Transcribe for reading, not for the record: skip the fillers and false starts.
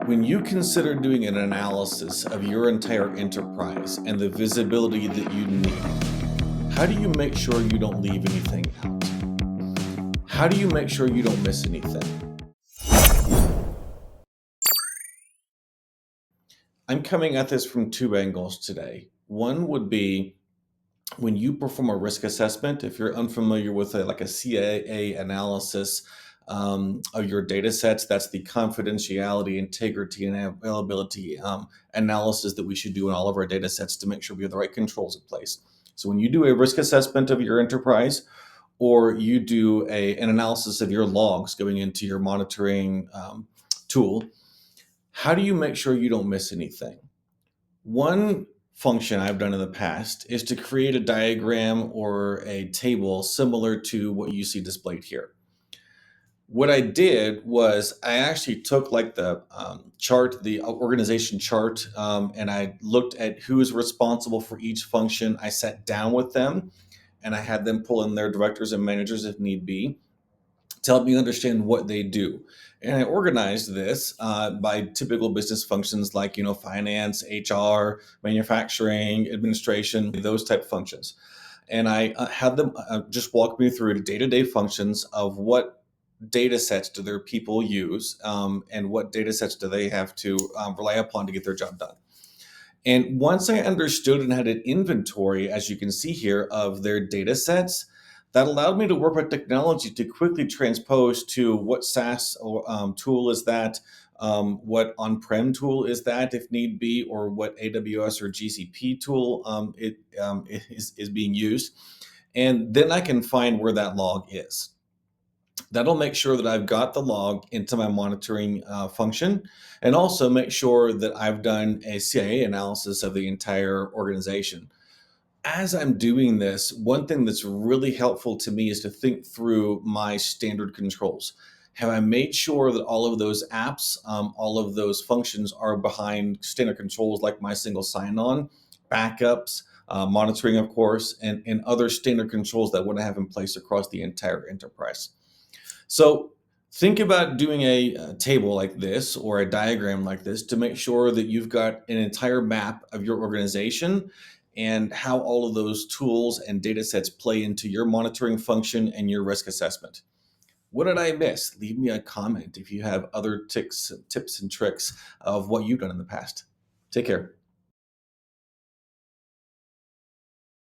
When you consider doing an analysis of your entire enterprise and the visibility that you need, how do you make sure you don't leave anything out? How do you make sure you don't miss anything? I'm coming at this from two angles today. One would be when you perform a risk assessment, if you're unfamiliar with like a CIA analysis of your data sets, that's the confidentiality, integrity, and availability analysis that we should do in all of our data sets to make sure we have the right controls in place. So when you do a risk assessment of your enterprise, or you do an analysis of your logs going into your monitoring tool, how do you make sure you don't miss anything? One function I've done in the past is to create a diagram or a table similar to what you see displayed here. What I did was I actually took like the chart, the organization chart, and I looked at who is responsible for each function. I sat down with them and I had them pull in their directors and managers if need be to help me understand what they do. And I organized this by typical business functions like, finance, HR, manufacturing, administration, those type of functions. And I had them just walk me through the day-to-day functions of what data sets do their people use, and what data sets do they have to rely upon to get their job done. And once I understood and had an inventory, as you can see here, of their data sets, that allowed me to work with technology to quickly transpose to what SaaS tool is that, what on-prem tool is that if need be, or what AWS or GCP tool is being used. And then I can find where that log is. That'll make sure that I've got the log into my monitoring function, and also make sure that I've done a CIA analysis of the entire organization. As I'm doing this, one thing that's really helpful to me is to think through my standard controls. Have I made sure that all of those apps, all of those functions are behind standard controls like my single sign-on, backups, monitoring, of course, and other standard controls that I want to have in place across the entire enterprise? So think about doing a table like this or a diagram like this to make sure that you've got an entire map of your organization and how all of those tools and data sets play into your monitoring function and your risk assessment. What did I miss? Leave me a comment if you have other tips and tricks of what you've done in the past. Take care.